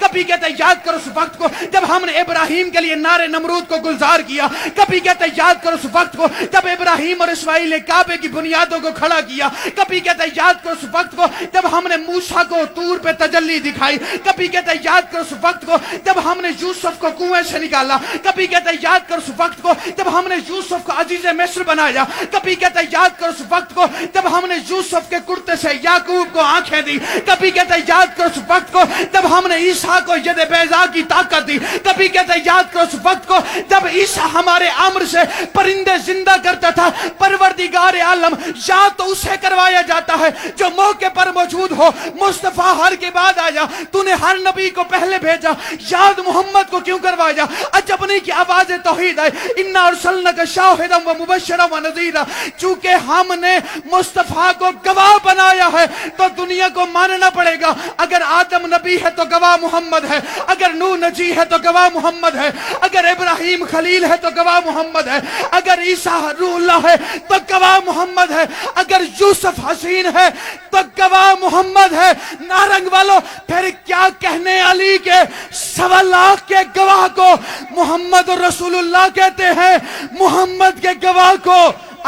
کبھی کہتے یاد کرو اس وقت کو جب ہم نے ابراہیم کے لیے نعرے نمرود کو گلزار کیا. کبھی کہتے یاد کرو اس وقت کو جب ابراہیم اور اسماعیل نے کعبے کی بنیادوں کو کھڑا کیا. کبھی کہتے یاد کرو اس وقت کو جب ہم نے موسیٰ کو طور پہ تجلی دکھائی. کبھی کہتے یاد کرو اس وقت کو جب ہم نے یوسف کو کنویں سے نکالا. کبھی کہتے یاد کرو اس وقت کو جب ہم نے یوسف کو عزیز مصر بنایا. کبھی کہتے یاد کرو اس وقت کو جب ہم نے یوسف کے کرتے سے یعقوب کو آنکھیں دی. کبھی کہتے یاد کرو اس وقت کو جب ہم نے عیسیٰ کو ید بیضا کی طاقت دی. کبھی کہتے یاد کرو اس وقت کو جب عیسیٰ ہمارے امر سے پرندے زندہ کرتا تھا. پروردگار عالم یا تو اسے کروایا جاتا ہے جو موقع پر موجود ہو. مصطفیٰ ہر کے بعد آیا, تو نے ہر نبی کو پہلے بھیجا, یاد محمد کو کیوں کروایا؟ عجب نہیں کہ آواز توحید ہے, انا ارسلناک شاہدا و مبشرا و نذیرا. چونکہ ہم نے مصطفیٰ کو گواہ بنایا ہے تو دنیا کو ماننا پڑے گا. اگر آدم نبی ہے تو گواہ محمد ہے, اگر نوح نجی ہے تو گواہ محمد ہے, اگر ابراہیم خلیل ہے تو گواہ محمد ہے, اگر عیسیٰ روح اللہ ہے تو گواہ محمد ہے, اگر یوسف حسین ہے تو گواہ محمد ہے. نارنگ والو پھر کیا کہنے علی کے 1.25 لاکھ کے گواہ کو محمد رسول اللہ کہتے ہیں, محمد کے گواہ کو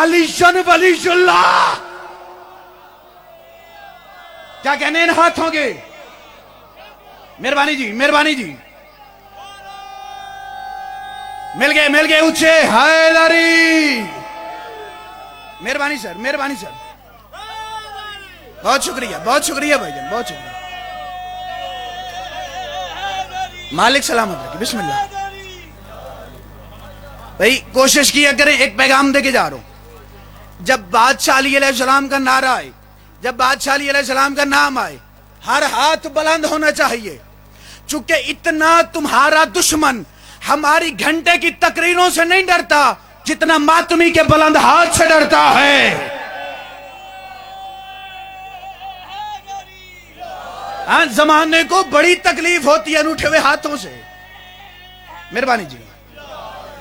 علی جن ولی اللہ. کیا کہنے ان ہاتھوں گے؟ مہربانی جی, مہربانی جی, مل گئے اونچے حیدری. مہربانی سر, مہربانی سر, بہت شکریہ بھائی جان, بہت شکریہ. مالک سلامت رکھے. بسم اللہ بھائی, کوشش کیا کریں. ایک پیغام دے کے جا رہا ہوں. جب بادشاہ علی علیہ السلام کا نعرہ آئے, جب بادشاہ علی علیہ السلام کا نام آئے, ہر ہاتھ بلند ہونا چاہیے. چونکہ اتنا تمہارا دشمن ہماری گھنٹے کی تقریروں سے نہیں ڈرتا جتنا ماتمی کے بلند ہاتھ سے ڈرتا ہے. زمانے کو بڑی تکلیف ہوتی ہے اٹھے ہوئے ہاتھوں سے. مہربانی جی,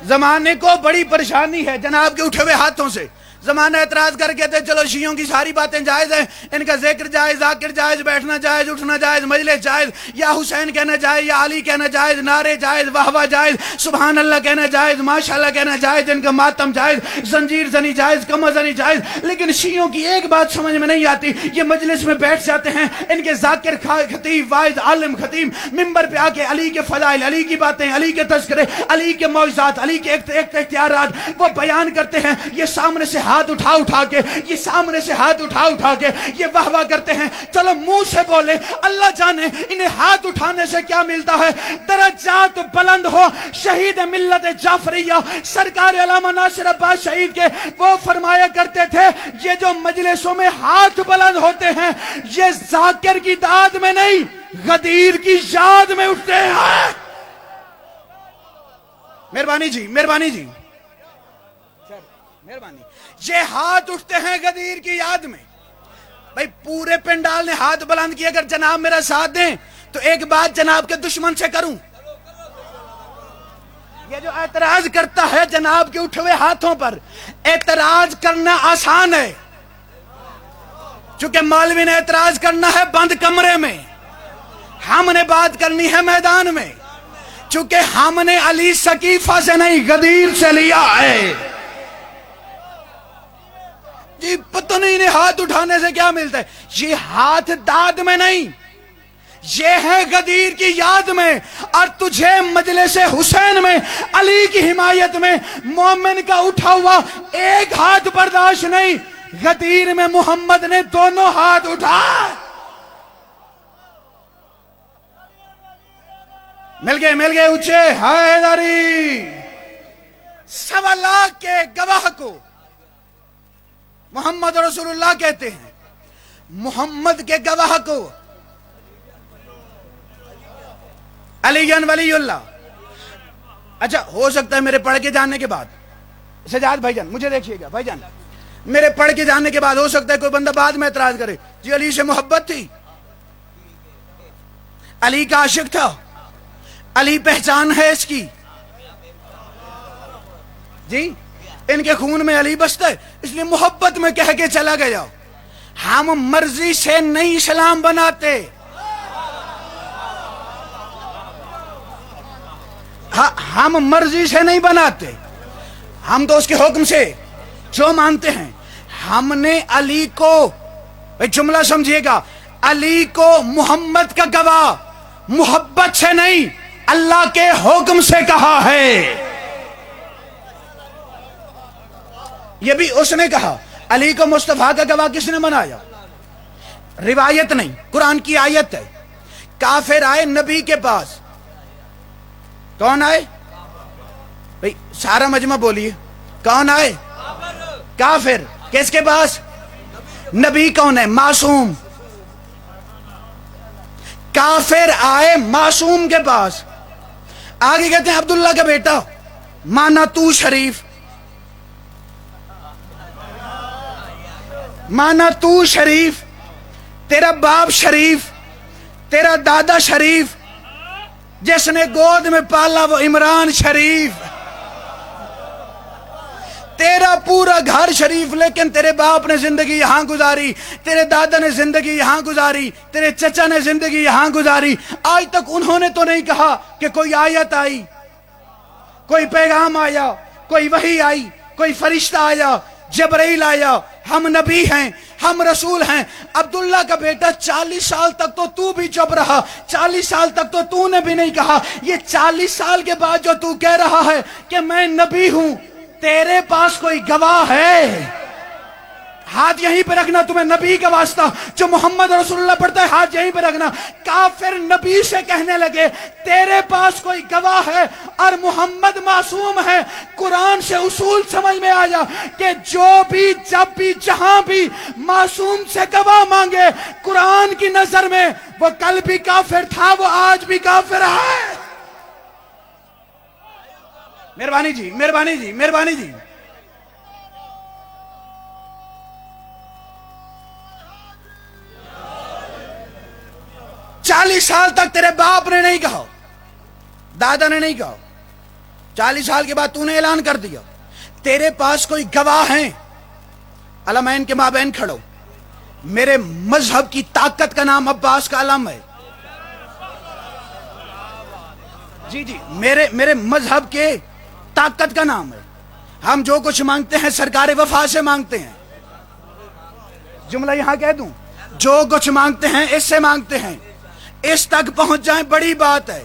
زمانے کو بڑی پریشانی ہے جناب کے اٹھے ہوئے ہاتھوں سے. زمانہ اعتراض کر کے تھے چلو شیعوں کی ساری باتیں جائز ہیں, ان کا ذکر جائز, ذاکر جائز, بیٹھنا جائز, اٹھنا جائز, مجلس جائز, یا حسین کہنا جائز, یا علی کہنا جائز, نعرے جائز, واہ واہ جائز, سبحان اللہ کہنا جائز, ماشاءاللہ کہنا جائز, ان کا ماتم جائز, زنجیر زنی جائز, کمر زنی جائز. لیکن شیعوں کی ایک بات سمجھ میں نہیں آتی, یہ مجلس میں بیٹھ جاتے ہیں, ان کے ذاکر خطیب واعظ عالم خطیب ممبر پہ آ کے علی کے فضائل, علی کی باتیں, علی کے تذکرے, علی کے معجزات, علی کے اختیارات وہ بیان کرتے ہیں. یہ سامنے سے ہاتھ اٹھا کے, یہ سامنے سے ہاتھ اٹھا کے یہ واہ واہ کرتے ہیں. چلو منہ سے بولے, اللہ جانے انہیں ہاتھ اٹھانے سے کیا ملتا ہے. درجات بلند ہو. شہید ملت جعفریہ سرکار علامہ ناصر عباس شہید کے وہ فرمایا کرتے تھے, یہ جو مجلسوں میں ہاتھ بلند ہوتے ہیں یہ ذاکر کی داد میں نہیں, غدیر کی یاد میں اٹھتے ہیں. مہربانی جی, مہربانی جی, مہربانی. یہ ہاتھ اٹھتے ہیں غدیر کی یاد میں. بھائی پورے پنڈال نے ہاتھ بلند کیا, اگر جناب میرا ساتھ دیں تو ایک بات جناب کے دشمن سے کروں. یہ جو اعتراض کرتا ہے جناب کے اٹھے ہوئے ہاتھوں پر, اعتراض کرنا آسان ہے چونکہ مولوی نے اعتراض کرنا ہے بند کمرے میں, ہم نے بات کرنی ہے میدان میں. چونکہ ہم نے علی سقیفہ سے نہیں غدیر سے لیا ہے. جی پتہ نہیں انہیں ہاتھ اٹھانے سے کیا ملتا ہے. یہ ہاتھ داد میں نہیں, یہ ہے غدیر کی یاد میں. اور تجھے مجلس حسین میں علی کی حمایت میں مومن کا اٹھا ہوا ایک ہاتھ برداشت نہیں, غدیر میں محمد نے دونوں ہاتھ اٹھا. مل گئے اونچے حیدری. 1.25 لاکھ کے گواہ کو محمد رسول اللہ کہتے ہیں. محمد کے گواہ کو علی ولی اللہ. اچھا ہو سکتا ہے میرے پڑھ کے جاننے کے بعد, سجاد بھائی جان مجھے دیکھیے گا بھائی جان, میرے پڑھ کے جاننے کے بعد ہو سکتا ہے کوئی بندہ بعد میں اعتراض کرے جی علی سے محبت تھی, علی کا عاشق تھا, علی پہچان ہے اس کی. جی ان کے خون میں علی بستا ہے اس لیے محبت میں کہہ کے چلا گیا. ہم مرضی سے نہیں اسلام بناتے, ہم مرضی سے نہیں بناتے، ہم تو اس کے حکم سے جو مانتے ہیں. ہم نے علی کو، جملہ سمجھیے گا، علی کو محمد کا گواہ محبت سے نہیں اللہ کے حکم سے کہا ہے. یہ بھی اس نے کہا. علی کو مصطفیٰ کا گواہ کس نے بنایا؟ روایت نہیں، قرآن کی آیت ہے. کافر آئے نبی کے پاس. کون آئے بھئی؟ سارا مجمع بولیے. کون آئے؟ کافر. کس کے پاس؟ نبی. کون ہے؟ معصوم. کافر آئے معصوم کے پاس. آگے کہتے ہیں عبداللہ کا بیٹا، مانا تو شریف، مانا تو شریف، تیرا باپ شریف، تیرا دادا شریف، جس نے گود میں پالا وہ عمران شریف، تیرا پورا گھر شریف، لیکن تیرے باپ نے زندگی یہاں گزاری، تیرے دادا نے زندگی یہاں گزاری، تیرے چچا نے زندگی یہاں گزاری. آج تک انہوں نے تو نہیں کہا کہ کوئی آیت آئی، کوئی پیغام آیا، کوئی وحی آئی، کوئی فرشتہ آیا، جبرائیل آیا. ہم نبی ہیں، ہم رسول ہیں. عبداللہ کا بیٹا 40 سال تک تو بھی چپ رہا، 40 سال تک تو نے بھی نہیں کہا. یہ 40 سال کے بعد جو تو کہہ رہا ہے کہ میں نبی ہوں، تیرے پاس کوئی گواہ ہے؟ ہاتھ یہیں پہ رکھنا. تمہیں نبی کا واسطہ جو محمد رسول اللہ پڑھتا ہے، ہاتھ یہیں پہ رکھنا. کافر نبی سے کہنے لگے تیرے پاس کوئی گواہ ہے اور محمد معصوم ہے. قرآن سے اصول سمجھ میں آیا کہ جو بھی، جب بھی، جہاں بھی معصوم سے گواہ مانگے، قرآن کی نظر میں وہ کل بھی کافر تھا، وہ آج بھی کافر ہے. مہربانی جی، مہربانی جی، مہربانی جی. چالیس سال تک تیرے باپ نے نہیں کہا، دادا نے نہیں کہا. 40 سال کے بعد تو نے اعلان کر دیا. تیرے پاس کوئی گواہ ہیں؟ علمین کے مابین کھڑو. میرے مذہب کی طاقت کا نام عباس کا علم ہے. جی جی، میرے مذہب کے طاقت کا نام ہے. ہم جو کچھ مانگتے ہیں سرکار وفا سے مانگتے ہیں. جملہ یہاں کہہ دوں، جو کچھ مانگتے ہیں اس سے مانگتے ہیں. اس تک پہنچ جائیں بڑی بات ہے.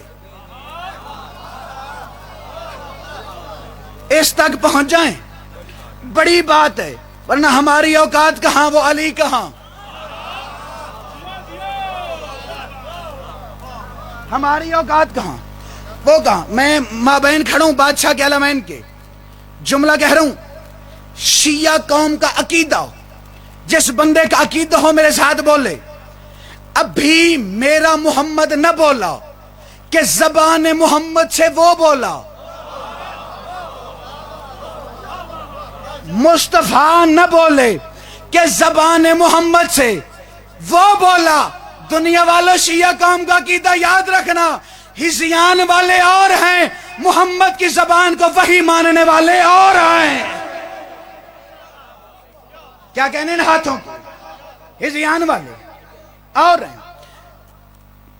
اس تک پہنچ جائیں بڑی بات ہے، ورنہ ہماری اوقات کہاں، وہ علی کہاں. ہماری اوقات کہاں، وہ کہاں. میں مابین کھڑا ہوں بادشاہ کے علمین کے. جملہ کہہ رہا ہوں، شیعہ قوم کا عقیدہ، جس بندے کا عقیدہ ہو میرے ساتھ بولے. اب بھی میرا محمد نہ بولا کہ زبان محمد سے وہ بولا. مصطفیٰ نہ بولے کہ زبان محمد سے وہ بولا. دنیا والوں، شیعہ قوم کا عقیدہ یاد رکھنا، ہزیان والے اور ہیں، محمد کی زبان کو وحی ماننے والے اور ہیں. کیا کہنے ان ہاتھوں کو؟ ہزیان والے اور ہیں.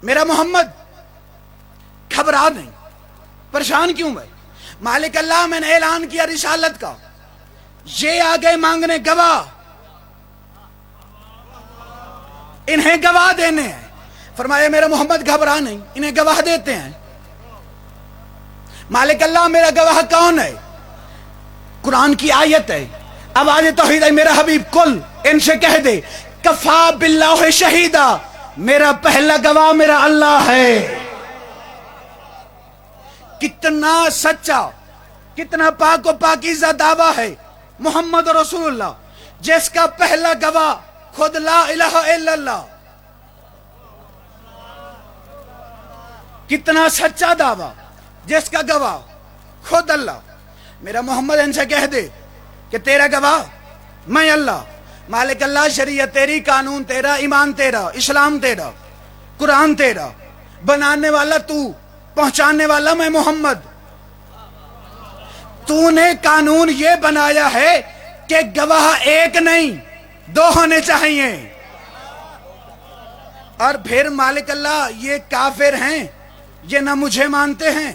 میرا محمد گھبرا نہیں، پریشان کیوں ہے؟ مالک اللہ، میں نے اعلان کیا رسالت کا، یہ آگے مانگنے گواہ، انہیں گواہ دینے ہیں. فرمایا میرا محمد گھبرا نہیں، انہیں گواہ دیتے ہیں. مالک اللہ، میرا گواہ کون ہے؟ قرآن کی آیت ہے، آواز توحید ہے. میرا حبیب کل ان سے کہہ دے کفا باللہ شہیدہ، میرا پہلا گواہ میرا اللہ ہے. کتنا سچا، کتنا پاک و پاکیزہ دعویٰ ہے محمد رسول اللہ، جس کا پہلا گواہ خود لا الہ الا اللہ. کتنا سچا دعویٰ، جس کا گواہ خود اللہ. میرا محمد ان سے کہہ دے کہ تیرا گواہ میں اللہ. مالک اللہ، شریعت تیری، قانون تیرا، ایمان تیرا، اسلام تیرا، قرآن تیرا. بنانے والا تو، پہنچانے والا میں محمد. تو نے قانون یہ بنایا ہے کہ گواہ ایک نہیں، 2 ہونے چاہیے. اور پھر مالک اللہ، یہ کافر ہیں، یہ نہ مجھے مانتے ہیں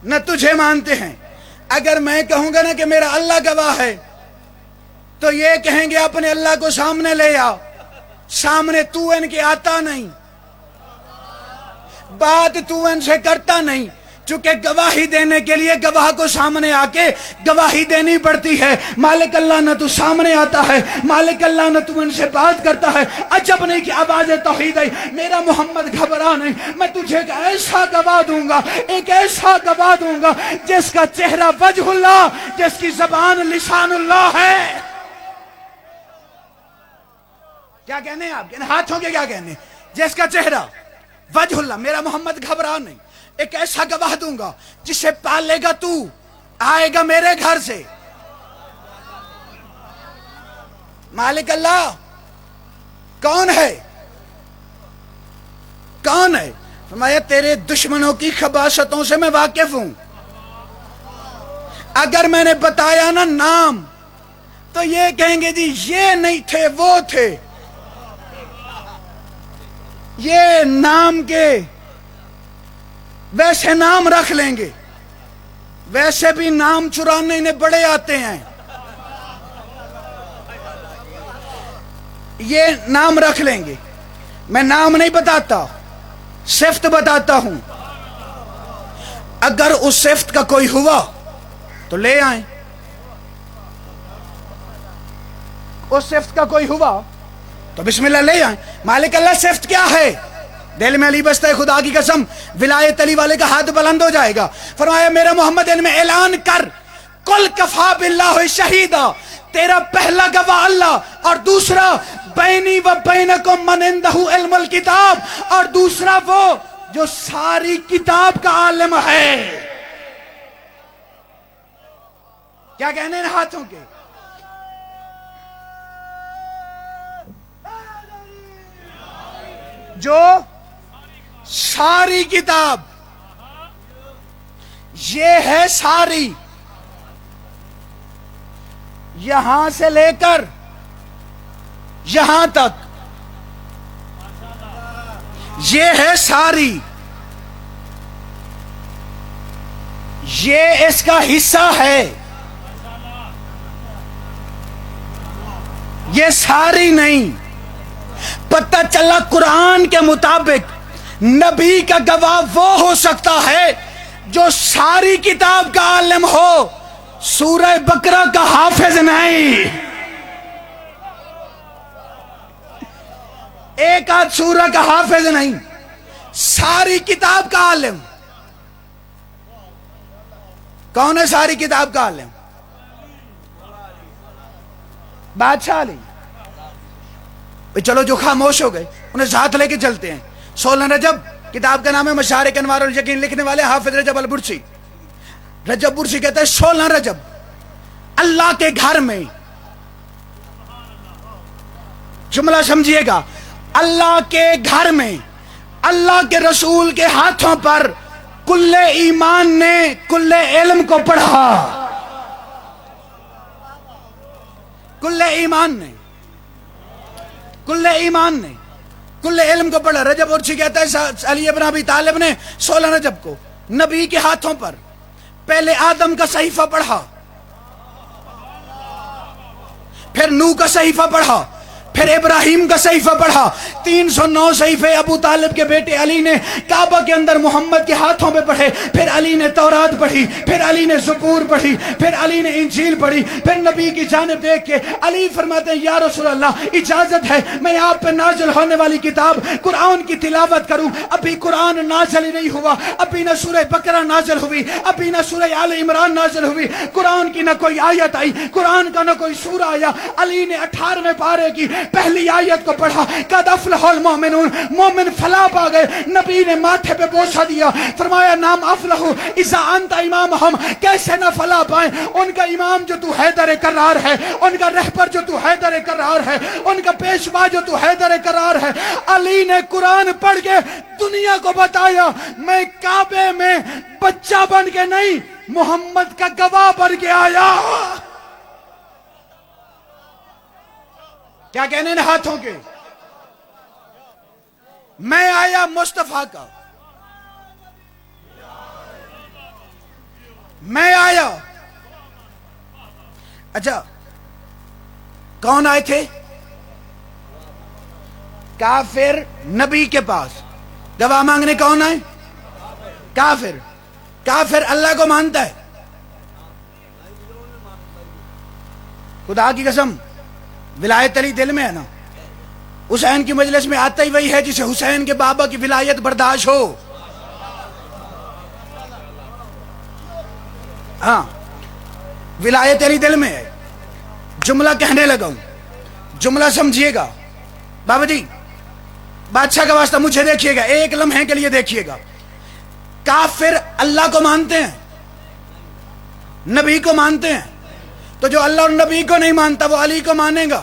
نہ تجھے مانتے ہیں. اگر میں کہوں گا نا کہ میرا اللہ گواہ ہے تو یہ کہیں گے اپنے اللہ کو سامنے لے آؤ. سامنے تو ان کے آتا نہیں, بات تو ان سے کرتا نہیں, چونکہ گواہی دینے کے لیے گواہ کو سامنے آ کے گواہی دینی پڑتی ہے. مالک اللہ نہ تو سامنے آتا ہے, مالک اللہ نہ تو ان سے بات کرتا ہے. عجب نہیں کہ آواز توحید ہے. میرا محمد گھبرا نہیں, میں تجھے ایک ایسا گواہ دوں گا, ایک ایسا گواہ دوں گا جس کا چہرہ وجہ اللہ, جس کی زبان لسان اللہ ہے. کیا کہنے آپ کہنے ہاتھوں کے, کیا کہنے, جس کا چہرہ وجہ اللہ. میرا محمد گھبرا نہیں, ایک ایسا گواہ دوں گا جسے پالے گا تو, آئے گا میرے گھر سے. مالک اللہ کون ہے, کون ہے؟ فرمایا تیرے دشمنوں کی خباثتوں سے میں واقف ہوں. اگر میں نے بتایا نا نام تو یہ کہیں گے جی یہ نہیں تھے وہ تھے. یہ نام کے ویسے نام رکھ لیں گے, ویسے بھی نام چرانے انہیں بڑے آتے ہیں. یہ نام رکھ لیں گے. میں نام نہیں بتاتا, صفت بتاتا ہوں. اگر اس صفت کا کوئی ہوا تو لے آئیں. اس صفت کا کوئی ہوا تو بسم اللہ لے آئیں. مالک اللہ صفت کیا ہے؟ دل میں علی بستہ خدا کی قسم ولایت علی والے کا ہاتھ بلند ہو جائے گا. فرمایا میرا محمد ان میں اعلان کر, قل کفا باللہ شہیدا, تیرا پہلا گواہ اللہ, اور دوسرا بینی و بینکم من عندہ علم الکتاب, اور دوسرا وہ جو ساری کتاب کا عالم ہے. کیا کہنے ہیں ہاتھوں کے؟ جو ساری کتاب, یہ ہے ساری, یہاں سے لے کر یہاں تک, یہ ہے ساری. یہ اس کا حصہ ہے, یہ ساری نہیں. پتہ چلا قرآن کے مطابق نبی کا گواہ وہ ہو سکتا ہے جو ساری کتاب کا عالم ہو, سورہ بقرہ کا حافظ نہیں. ایک آدھ سورہ کا حافظ نہیں, ساری کتاب کا عالم. کون ہے ساری کتاب کا عالم؟ بادشاہ علی. چلو جو خاموش ہو گئے انہیں ساتھ لے کے چلتے ہیں. 16 رجب کتاب کا نام ہے مشارق انوار الیقین, لکھنے والے حافظ رجب البرسی. رجب برسی کہتا ہے 16 رجب اللہ کے گھر میں, جملہ سمجھیے گا, اللہ کے گھر میں اللہ کے رسول کے ہاتھوں پر کل ایمان نے کل علم کو پڑھا. کل ایمان نے, کل ایمان نے کل علم کو پڑھا. رجب برسی کہتا ہے علی ابن ابی طالب نے 16 رجب کو نبی کے ہاتھوں پر پہلے آدم کا صحیفہ پڑھا, پھر نوح کا صحیفہ پڑھا, پھر ابراہیم کا صحیفہ پڑھا. 309 صحیفے ابو طالب کے بیٹے علی نے کعبہ کے اندر محمد کے ہاتھوں پہ پڑھے. پھر علی نے تورات پڑھی, پھر علی نے زبور پڑھی, پھر علی نے انجیل پڑھی. پھر نبی کی جانب دیکھ کے علی فرماتے ہیں یا رسول اللہ اجازت ہے میں آپ پہ نازل ہونے والی کتاب قرآن کی تلاوت کروں. ابھی قرآن نازل ہی نہیں ہوا, ابھی نہ سورہ بقرہ نازل ہوئی, ابھی نہ سورہ آل عمران نازل ہوئی, قرآن کی نہ کوئی آیت آئی, قرآن کا نہ کوئی سورہ آیا. علی نے 18ویں پارے کی پہلی آیت کو پڑھا, قد افلح المؤمنون, مومن فلاح پا گئے. نبی نے ماتھے پہ بوسہ دیا, فرمایا نام افلح اذا انت امامہم, کیسے نہ فلاح پائیں, ان کا امام جو تو حیدر کرار ہے, ان کا رہبر جو تو حیدر کرار ہے, ان کا پیشوا جو تو حیدر کرار ہے. علی نے قرآن پڑھ کے دنیا کو بتایا میں کعبے میں بچہ بن کے نہیں, محمد کا گواہ بن کے آیا. کیا کہنے ہیں ہاتھوں کے؟ میں آیا مصطفیٰ کا, میں آیا. اچھا کون آئے تھے؟ کافر نبی کے پاس گواہ مانگنے. کون آئے؟ کافر. کافر اللہ کو مانتا ہے. خدا کی قسم ولایت علی دل میں ہے نا. حسین کی مجلس میں آتا ہی وہی ہے جسے حسین کے بابا کی ولایت برداشت ہو. ہاں ولایت علی دل میں ہے. جملہ کہنے لگا ہوں, جملہ سمجھیے گا. بابا جی بادشاہ کا واسطہ مجھے دیکھیے گا, ایک لمحے کے لیے دیکھیے گا. کافر اللہ کو مانتے ہیں, نبی کو مانتے ہیں, تو جو اللہ اور نبی کو نہیں مانتا وہ علی کو مانے گا.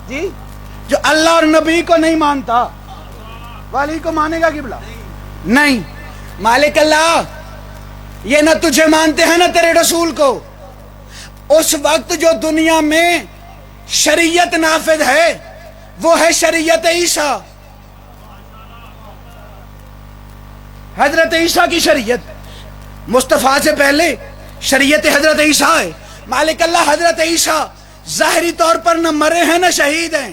جی جو اللہ اور نبی کو نہیں مانتا وہ علی کو مانے گا قبلہ نہیں. مالک اللہ یہ نہ تجھے مانتے ہیں نہ تیرے رسول کو. اس وقت جو دنیا میں شریعت نافذ ہے وہ ہے شریعت عیسیٰ, حضرت عیسیٰ کی شریعت. مصطفیٰ سے پہلے شریعت حضرت عیسیٰ ہے. مالک اللہ حضرت عیسیٰ ظاہری طور پر نہ مرے ہیں نہ شہید ہیں.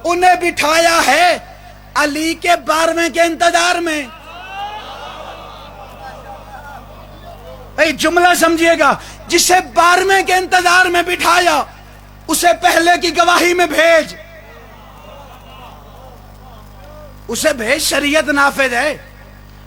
انہیں بٹھایا ہے علی کے 12ویں کے انتظار میں. جملہ سمجھیے گا, جسے 12ویں کے انتظار میں بٹھایا اسے پہلے کی گواہی میں بھیج, اسے بھیج. شریعت نافذ ہے.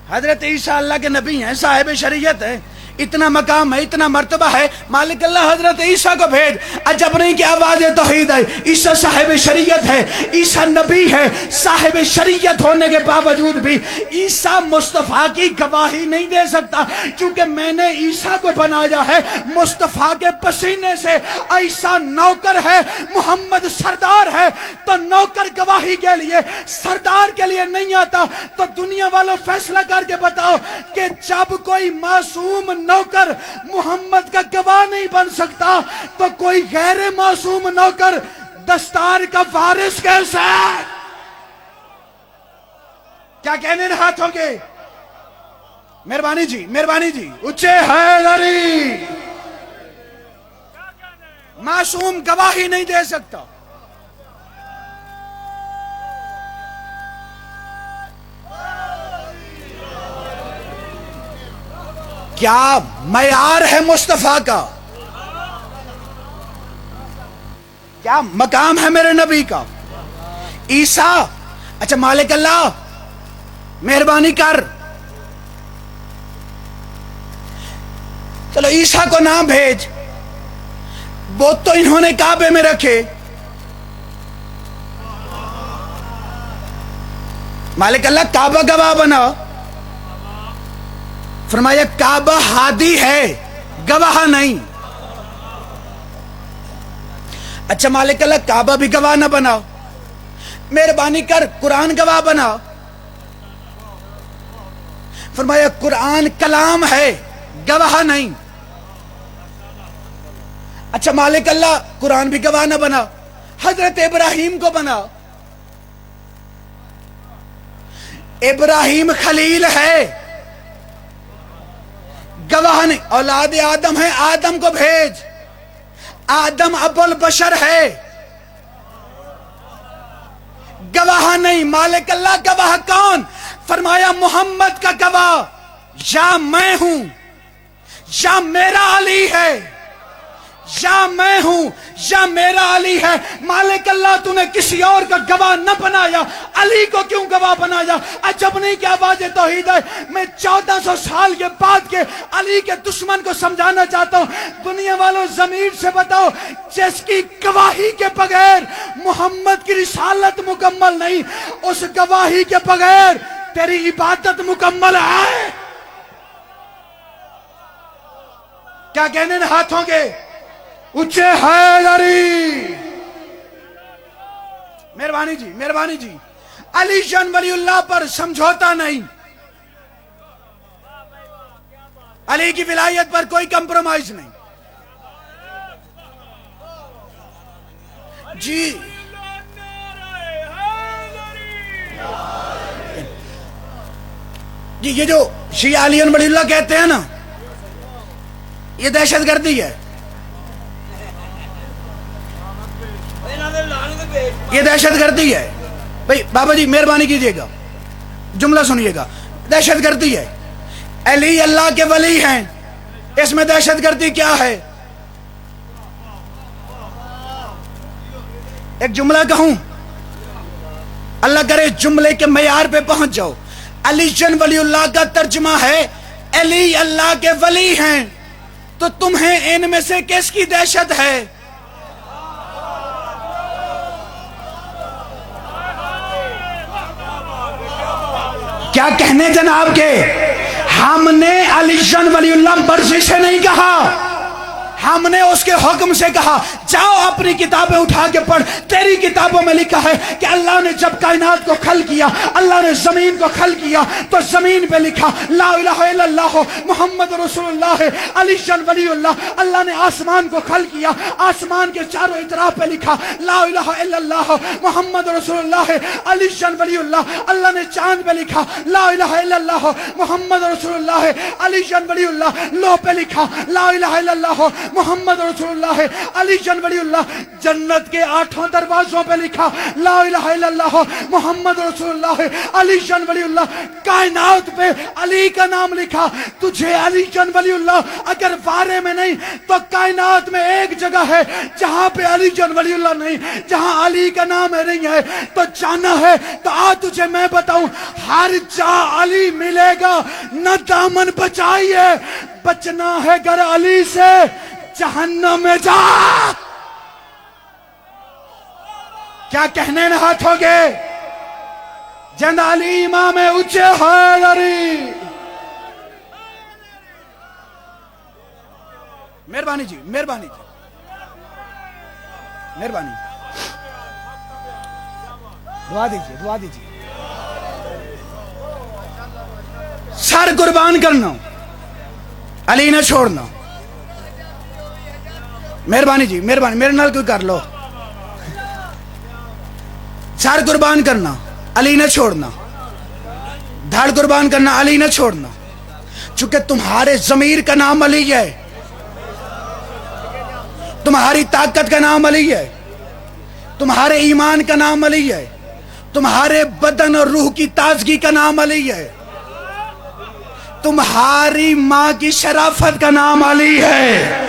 حضرت عیسیٰ اللہ کے نبی ہیں, صاحب شریعت ہے. اتنا مقام ہے, اتنا مرتبہ ہے. مالک اللہ حضرت عیسیٰ کو بھیج. عجب نہیں کہ آواز توحید ہے. عیسیٰ صاحب شریعت ہے, عیسیٰ نبی ہے. صاحب شریعت ہونے کے باوجود بھی عیسیٰ مصطفیٰ کی گواہی نہیں دے سکتا, کیونکہ میں نے عیسیٰ کو بنایا ہے مصطفیٰ کے پسینے سے. عیسیٰ نوکر ہے, محمد سردار ہے. تو نوکر گواہی کے لیے, سردار کے لیے نہیں آتا. تو دنیا والوں فیصلہ کر کے بتاؤ کہ جب کوئی معصوم نوکر محمد کا گواہ نہیں بن سکتا تو کوئی غیر معصوم نوکر دستار کا وارث کیسا ہے؟ کیا کہنے ہاتھوں کے؟ مہربانی جی, مہربانی جی, اچھے حیدری. معصوم گواہی نہیں دے سکتا. کیا معیار ہے مصطفیٰ کا, کیا مقام ہے میرے نبی کا. عیسیٰ, اچھا مالک اللہ مہربانی کر, چلو عیسیٰ کو نہ بھیج, وہ تو انہوں نے کعبے میں رکھے. مالک اللہ کعبہ گواہ بنا. فرمایا کعبہ ہادی ہے, گواہ نہیں. اچھا مالک اللہ کعبہ بھی گواہ نہ بنا, مہربانی کر قرآن گواہ بنا. فرمایا قرآن کلام ہے, گواہ نہیں. اچھا مالک اللہ قرآن بھی گواہ نہ بنا, حضرت ابراہیم کو بنا. ابراہیم خلیل ہے, گواہ نہیں. اولاد آدم ہے, آدم کو بھیج. آدم ابو البشر ہے, گواہ نہیں. مالک اللہ گواہ کون؟ فرمایا محمد کا گواہ یا میں ہوں یا میرا علی ہے, یا میں ہوں یا میرا علی ہے. مالک اللہ تو نے کسی اور کا گواہ نہ بنایا, علی کو کیوں گواہ بنایا؟ عجب نہیں کہ آواز توحید ہے. میں 1400 سال کے بعد کے علی کے دشمن کو سمجھانا چاہتا ہوں. دنیا والوں ضمیر سے بتاؤ, جس کی گواہی کے بغیر محمد کی رسالت مکمل نہیں, اس گواہی کے بغیر تیری عبادت مکمل ہے. کیا کہنے ہاتھوں کے؟ اچھے حیدری. مہربانی جی, مہربانی جی. علی جان ولی اللہ پر سمجھوتا نہیں, علی کی ولایت پر کوئی کمپرومائز نہیں. جی یہ جو شیعہ علی ولی اللہ کہتے ہیں نا، یہ دہشت گردی ہے، یہ دہشت گردی ہے بھائی۔ بابا جی مہربانی کیجئے گا، جملہ سنیے گا، دہشت گردی ہے۔ علی اللہ کے ولی ہیں، اس میں دہشت گردی کیا ہے؟ ایک جملہ کہوں، اللہ کرے جملے کے معیار پہ پہنچ جاؤ۔ علی جن ولی اللہ کا ترجمہ ہے علی اللہ کے ولی ہیں، تو تمہیں ان میں سے کس کی دہشت ہے؟ کیا کہنے جناب کے؟ ہم نے علی جن ولی اللہ مرضی سے نہیں کہا، ہم نے اس کے حکم سے کہا جاؤ اپنی کتابیں اٹھا کے پڑھ۔ تیری کتابوں میں لکھا ہے کہ اللہ نے جب کائنات کو کھل کیا، اللہ نے زمین کو کھل کیا، تو زمین پہ لکھا لا الہ الا اللہ محمد رسول اللہ علی جن ولی اللہ۔ اللہ نے آسمان کو کھل کیا، آسمان کے چاروں اطراف پہ لکھا لا الہ الا اللہ محمد رسول اللہ علی جن ولی اللہ۔ اللہ نے چاند پہ لکھا لا الہ الا اللہ محمد رسول اللہ علی جن ولی اللہ۔ لوح پہ لکھا لا الہ الا اللہ محمد رسول اللہ علی جن ولی اللہ۔ جنت کے 8 دروازوں پہ لکھا لا الہ الا اللہ محمد رسول اللہ علی جن ولی اللہ۔ کائنات پہ علی کا نام لکھا۔ تجھے علی جن ولی اللہ اگر بارے میں نہیں تو کائنات میں ایک جگہ ہے جہاں پہ علی جن ولی اللہ نہیں، جہاں علی کا نام نہیں ہے، تو جانا ہے تو آ تجھے میں بتاؤں، ہر جا علی ملے گا، نہ دامن بچائیے، بچنا ہے گر علی سے جہنم میں جا۔ کیا کہنے نہ ہاتھ ہوگے؟ جند علی امام اچھے حیدری۔ مہربانی جی، مہربانی جی، مہربانی، دعا دیجیے، دعا دیجیے۔ سر قربان کرنا، علی نہ چھوڑنا۔ مہربانی جی، مہربانی، میرے نال کوئی کر لو۔ سر قربان کرنا، علی نہ چھوڑنا۔ دھڑ قربان کرنا، علی نہ چھوڑنا۔ چونکہ تمہارے ضمیر کا نام علی ہے، تمہاری طاقت کا نام علی ہے، تمہارے ایمان کا نام علی ہے، تمہارے بدن اور روح کی تازگی کا نام علی ہے، تمہاری ماں کی شرافت کا نام علی ہے۔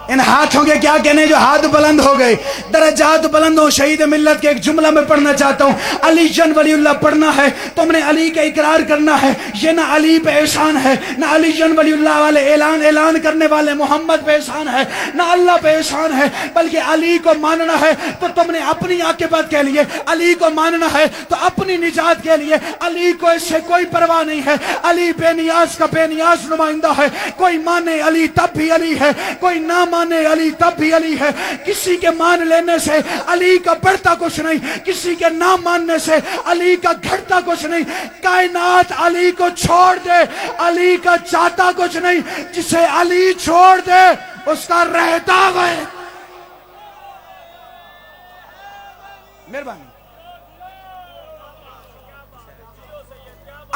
ان ہاتھوں کے کیا کہنے جو ہاتھ بلند ہو گئے، درجات بلند ہو۔ شہید ملت کے ایک جملہ میں پڑھنا چاہتا ہوں، علی جن ولی اللہ پڑھنا ہے، تم نے علی کا اقرار کرنا ہے۔ یہ نہ علی پہ احسان ہے، نہ علی جن ولی اللہ والے اعلان کرنے والے محمد پہ احسان ہے، نہ اللہ پہ احسان ہے، بلکہ علی کو ماننا ہے تو تم نے اپنی عاقبت کے لیے، علی کو ماننا ہے تو اپنی نجات کے لیے۔ علی کو اس سے کوئی پرواہ نہیں ہے، علی بے نیاز کا بے نیاز نمائندہ ہے۔ کوئی مانے علی تب بھی علی ہے، کوئی نہ مانے علی تب بھی علی ہے۔ کسی کے مان لینے سے علی کا بڑھتا کچھ نہیں، کسی کے نہ ماننے سے علی کا گھٹتا کچھ نہیں۔ کائنات علی کو چھوڑ دے، علی کا چاہتا کچھ نہیں۔ جسے علی چھوڑ دے اس کا رہتا گئے۔ مہربانی،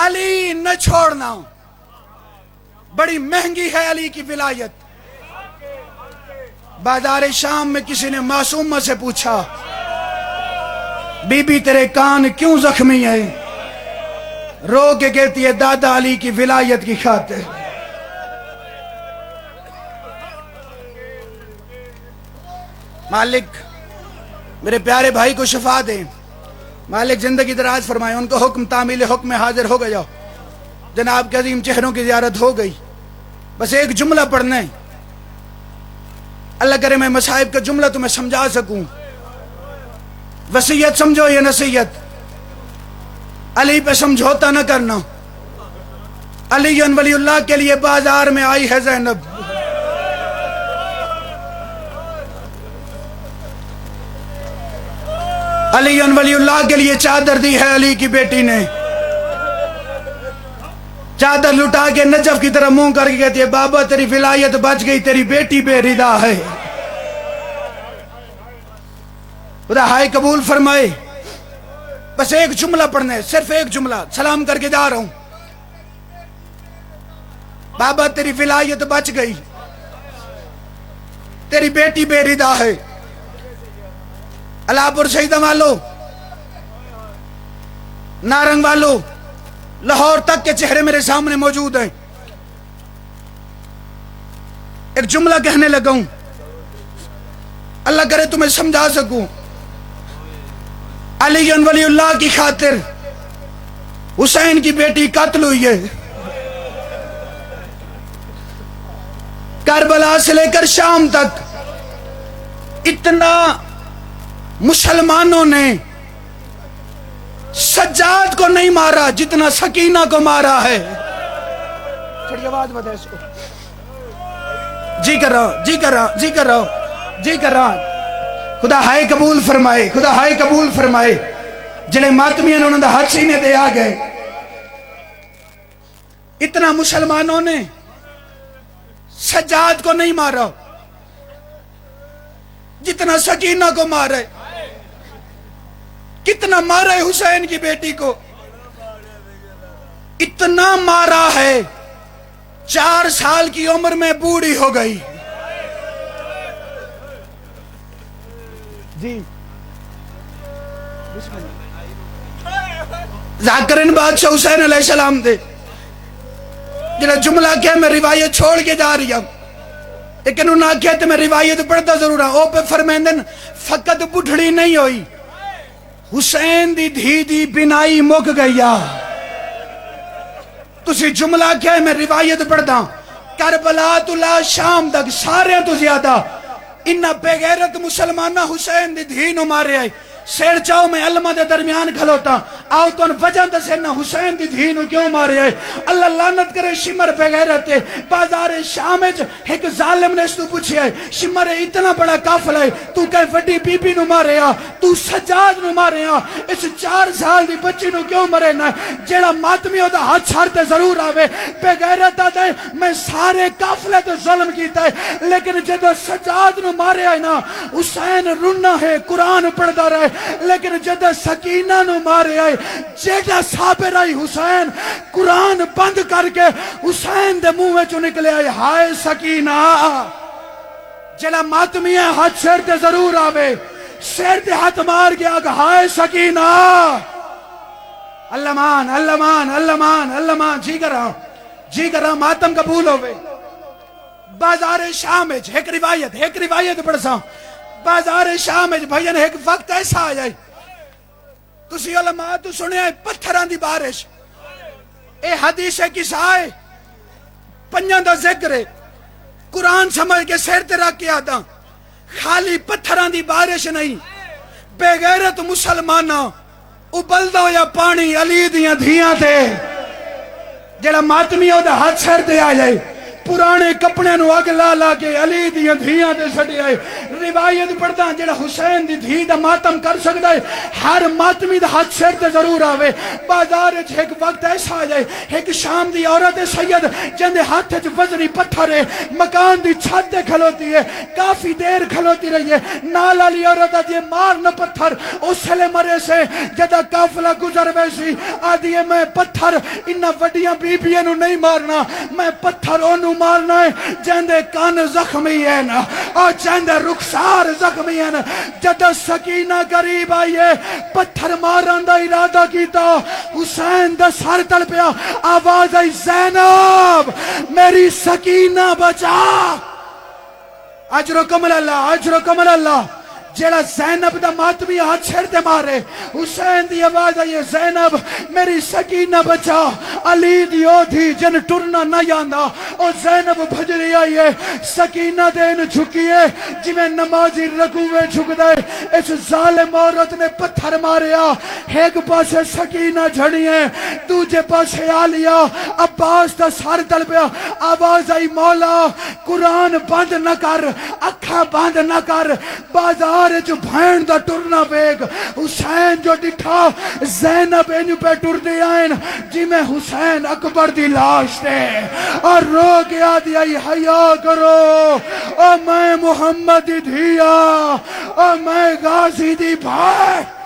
علی نہ چھوڑنا۔ بڑی مہنگی ہے علی کی ولایت۔ بازار شام میں کسی نے معصومہ سے پوچھا، بی بی تیرے کان کیوں زخمی ہیں؟ رو کے کہتی ہے دادا علی کی ولایت کی خاطر۔ مالک میرے پیارے بھائی کو شفا دیں، مالک زندگی دراز فرمائے، ان کو حکم تعمیل حکم میں حاضر ہو گیا۔ جناب کے عظیم چہروں کی زیارت ہو گئی۔ بس ایک جملہ پڑھنا ہے، اللہ کرے میں مصائب کا جملہ تمہیں سمجھا سکوں۔ وصیت سمجھو یہ نصیحت، علی پہ سمجھوتا نہ کرنا۔ علی جن ولی اللہ کے لیے بازار میں آئی ہے زینب۔ علی جن ولی اللہ کے لیے چادر دی ہے علی کی بیٹی نے۔ چادر لٹا کے نجف کی طرح منہ کر کے کہتی ہے بابا تیری ولایت بچ گئی، تیری بیٹی بے ردا ہے۔ خدا ہائے قبول فرمائے۔ بس ایک جملہ پڑھنا ہے، صرف ایک جملہ، سلام کر کے جا رہا ہوں. بابا تیری ولایت بچ گئی، تیری بیٹی بے ردا ہے. اللہ پور شہیدہ والو، نارنگ والو، لاہور تک کے چہرے میرے سامنے موجود ہیں. ایک جملہ کہنے لگا ہوں، اللہ کرے تمہیں سمجھا سکوں. علی ولی اللہ کی خاطر حسین کی بیٹی قتل ہوئی ہے. کربلا سے لے کر شام تک اتنا مسلمانوں نے سجاد کو نہیں مارا جتنا سکینہ کو مارا ہے. تھوڑی آواز بتا اس کو. جی کر رہا ہوں، جی کر رہا ہوں، جی کر رہا ہوں، جی کر رہا ہوں. خدا ہائے قبول فرمائے، خدا ہائے قبول فرمائے. جنہیں ماتمی انہوں نے ہاتھ سینے دے آ گئے. اتنا مسلمانوں نے سجاد کو نہیں مارا جتنا سکینہ کو مارا ہے. کتنا مارا ہے حسین کی بیٹی کو؟ اتنا مارا ہے 4 سال کی عمر میں بوڑھی ہو گئی. جی ذاکرین بادشاہ حسین علیہ السلام دے جنہا جملہ کیا میں روایت چھوڑ کے جا رہی ہوں، لیکن انہوں نے کہتے میں روایت پڑھتا ضرور ہوں. او پہ فرمیندن فقط بڑھڑی نہیں ہوئی، حسین دی دھی دی بنائی مک گیا. تسی جملہ کیا ہے میں روایت پڑھتا ہوں. کربلا تو لا شام تک سارے تو زیادہ انہا بے غیرت مسلمانہ حسین دی دھی نو مارے آئے. سیر چاہو میں علمہ دے درمیان کھلوتا آؤ تو ان وجہ دے نہ حسین دی دھی نو کیوں مارے آئے. اللہ لعنت کرے شمر بے غیرت ہے. بازار شام ایک ظالم نے اس تو پوچھے آئے شمر اتنا بڑا کافل ہے تو کہے وڈی بی بی نو مارے آ، تو سجاد نو مارے آ، اس 4 سال دی بچی نو کیوں مرے نہ؟ جیڑا ماتمی ہوتا ہاتھ چھاڑتے ضرور آوے. بے غیرت آتا ہے میں سارے کافلے تو ظلم کیتا ہے، لیکن جدو سجاد نو مارے آئے نا حسین رنہ ہے قرآن پڑھتا رہے. لیکن جدہ سکینہ نو مارے آئے جیڑا صابر آئی حسین قرآن بند کر کے حسین دے منہ میں چو نکلے آئے ہائے سکینہ. جیڑا ماتمی ہے ہاتھ سیر تے ضرور آوے، سیر تے ہاتھ مار گیا کہ ہائے سکینہ. اللہ مان اللہ مان اللہ مان اللہ مان. جی کر رہا ہوں، جی کر رہا ہوں، ماتم قبول ہوئے. بازار شام ایک روایت پڑھسا ہوں. بازار شام بھائین ایک وقت ایسا آ جائے تسی علماء تو سنے آئے پتھران دی بارش. اے حدیث ہے کس آئے پنجان دا ذکر ہے قرآن سمجھ کے سیر تے رکھ کے آتا خالی پتھران دی بارش نہیں. بے غیرت مسلمانہ ابلدہ یا پانی علی دیاں دھیاں تے جیڑا ماتمی ہو دا ہاتھ سیر تے آ جائے پرانے کپڑے نو اگ لا لا کے علی دیاں دھیاں دے سڑے آئے. روایت پڑھتا جڑا حسین دی دھی دا ماتم کر سکتا ہے ہر ماتمی دا ہاتھ سیر تے ضرور آوے. بازار ایک وقت ایسا آ جائے ایک شام دی عورت سید جندے ہاتھ وزنی پتھر ہے مکان دی چھت دے کھلوتی ہے کافی دیر کھلوتی رہی ہے. نال علی عورت آدھی مار نہ پتھر اس لے مرے سے جدہ کافلہ گزر ویسی آدھی میں پتھر انہا وڈیاں بی بیاں نو نہیں مارنا، میں پتھر انہوں مارنا ہے جندے کان زخمی ہے نا اور جندے رخسار زخمی ہے نا. جدہ سکینہ قریب آئیے پتھر مارن دا ارادہ کیتا حسین دا سر تل پیا آواز آئی زینب میری سکینہ بچا. اجر و کمل اللہ اجر و کمل اللہ. جیڑا زینب دا ماتمی ہاتھ چھڑ دے مارے حسین دی آواز آئی زینب میری سکینہ بچا. علی دی او تھی جن ٹرنا نہ جاندہ اور زینب بھجری آئی ہے سکینہ دین جھکیے جی میں نمازی رکوے جھک دے. اس ظالم عورت نے پتھر ماریا ایک پاسے سکینہ جھڑی ہے دوجے پاسے آلیا عباس دا سر تل پیا آواز آئی مولا قرآن بند نہ کر اکھا بند نہ کر. بازار جو بھین دا ٹرنا بیگ حسین جو ڈٹھا زینب انہوں پہ ٹر دے آئین جی میں حسین اکبر دی لاش دے اور رو گیا دیا حیا کرو او میں محمد دی دھیا او میں غازی دی بھائی.